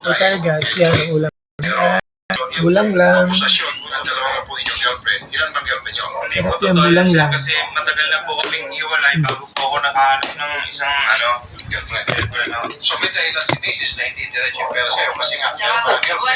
Okay guys, yan ang ulam. Ulam lang. Ilan bang girlfriend nyo? Sarap yan, ulam lang. Kasi matagal na po kaming hiwalay bago po ako nakahanap ng isang girlfriend. So may dahilan si Mrs. na hindi diretso yung pera sa'yo kasi nga Wala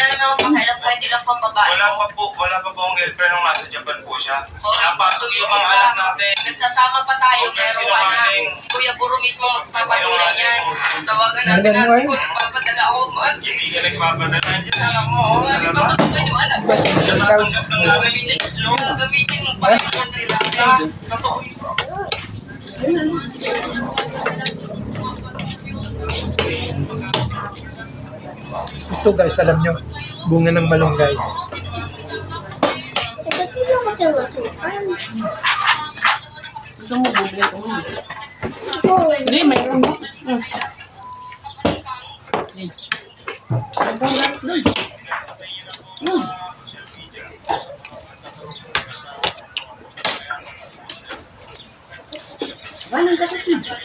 naman akong pakialam kahit ilang pang babae. Wala pa po ang girlfriend nung nasa Japan po siya. Napasok yung mga anak natin. Nagsasama pa tayo pero wala. Kuya Buro mismo magpapatunay niyan. Tawagan natin natin kung nagpapadala ako man. Hindi ka nagpapadala. Diyan sa anak mo. Wala Sa rin labas. papasukan yung anak ko. Siya tatanggap ng gagamitin. Gagamitin mo pa yung nila. Totoo yun. Ito guys, alam nyo, bunga ng malunggay. Ito mo, bumili ko mo. Hindi, mayroon mo. Anong kasi siya?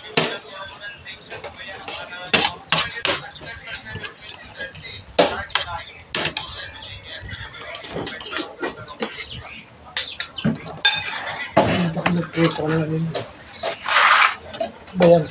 Nag-fruit ko na rin. Ba yan?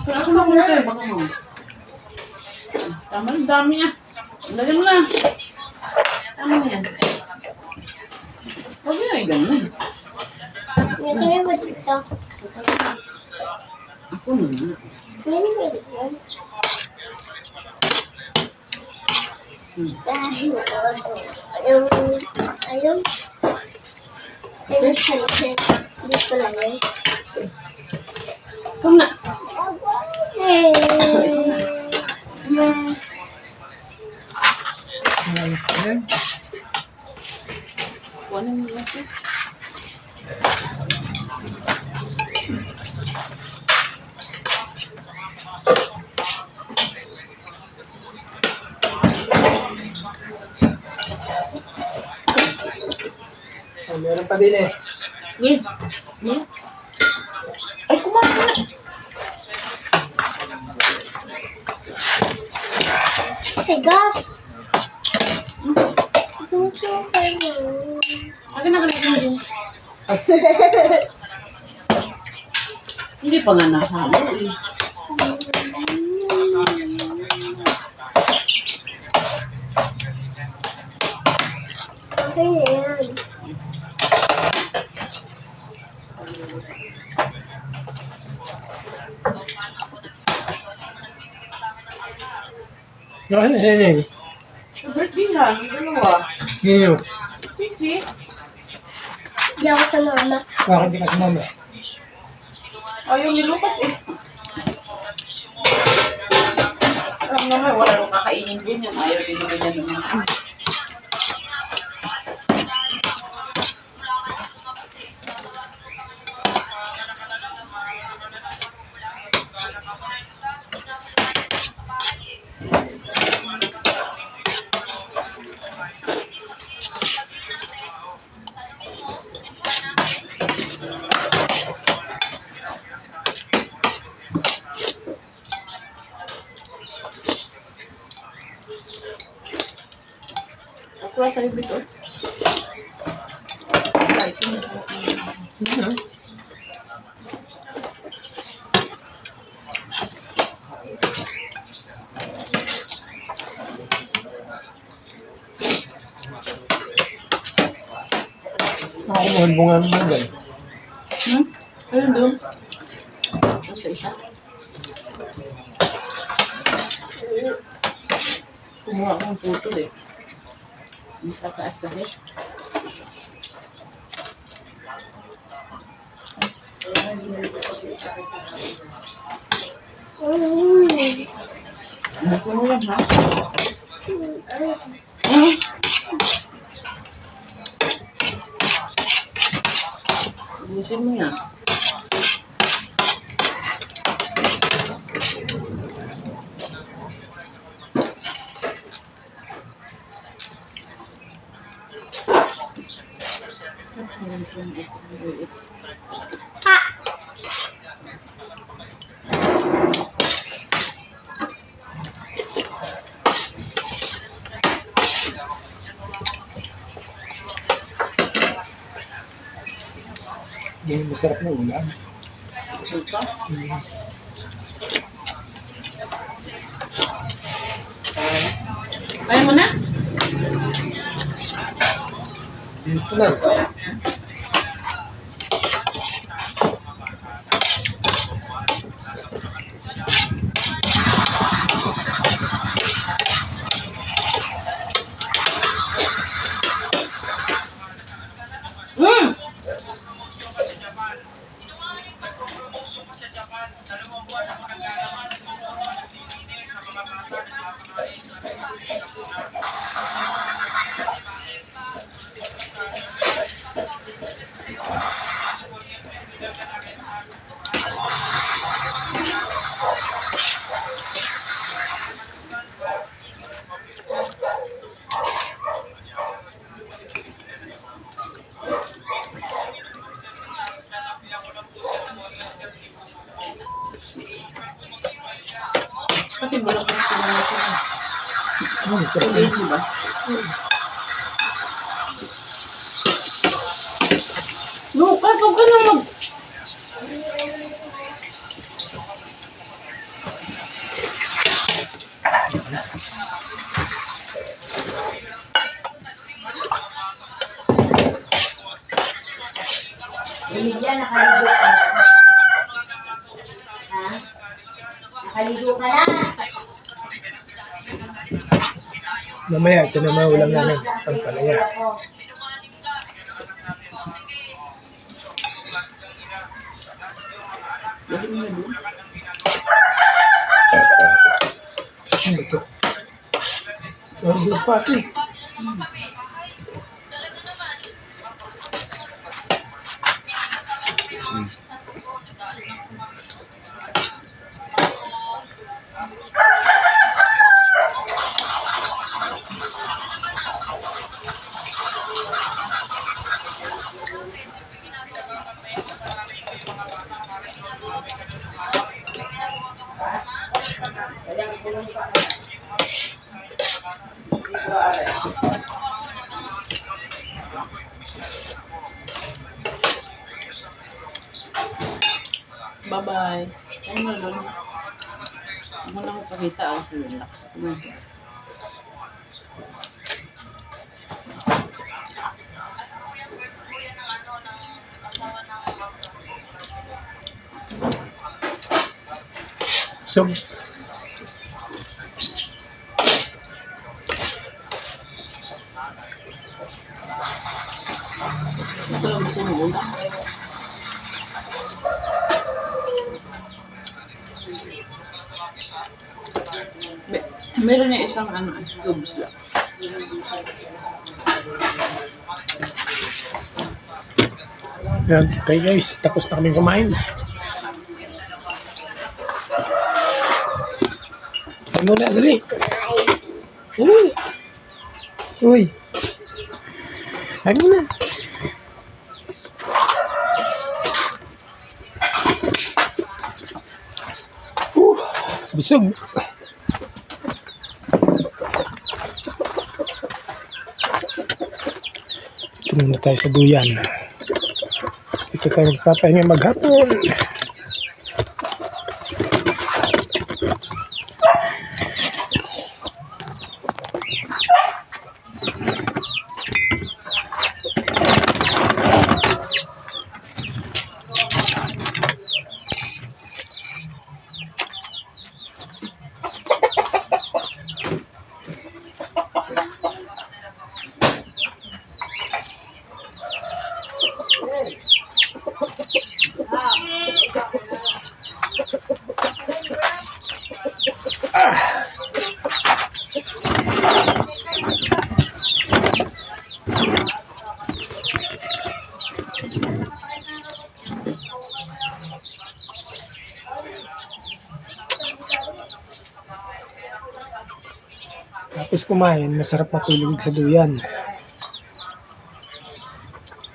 Pero ako lang muna kayo, baka mo. Tama, ang dami ah. Lagyan mo na. Tama na yan. Huwag yun ay ganun. Nagkaya ba dito? Ako na. Hindi pwede yun. Dahil ayun. Ayun siya. Hindi pala yun. Ikaw na. Kuha mo lang sis. Meron pa din eh. Good. Ay, kumain ka na. Tigas. Ito sa kayo. Akin na ganito din. Hindi pa nga nahalo eh. Okay yan. Ano na yan eh? Birthday na, yung dalawa. Sino? Pichi. Di ako sa mama. Bakit di ka sumama? Ayaw ni Lucas eh. Alam naman, wala nung kakainin din yan. Ayaw din naman yan naman. Ako sa libit oh. Ay, Sino? Ako mo, bunga ng malunggay. Ayun doon. Sa isa. Kumuha akong photo eh. Hindi pa taas kasi. Gusto mo yan, ha? Eh? Gusto mo yan. Yung masarap na ulam. Ito? Kaya mo na? Dito na. Hmm! Pati bulak na siya naman siya. Masarap Hindi, na. diba? Lucas, huwag ka na mag... Emilia, nakaligo ka na. Ha? Nakaligo ka na. Mamaya, ito na mga ulam namin. Pampalaya. Ano ito? Order pati. Bye-bye. Ayun na lang. Ako na ko pakita ang relax. So, Ito lang gusto mo ulam. Meron niya isang cubes lang. yan. Okay guys, tapos na kami kumain. Ano na, dali. Uy. Uy. Ano na. Busog. Ito muna tayo sa duyan. Ito tayo magpapahinga maghapon. Tapos kumain, masarap matulog sa duyan.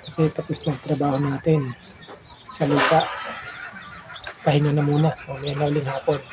Kasi tapos na ang trabaho natin sa lupa. Pahinga na muna. Mamaya na uling hapon.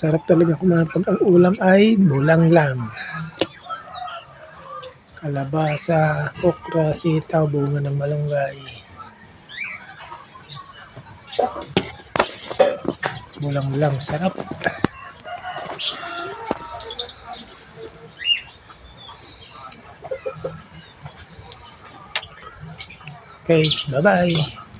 Sarap talaga kumain pag ang ulam ay bulang lang. Kalabasa, okra, sitaw, bunga ng malunggay. Bulang lang, sarap. Okay, bye-bye.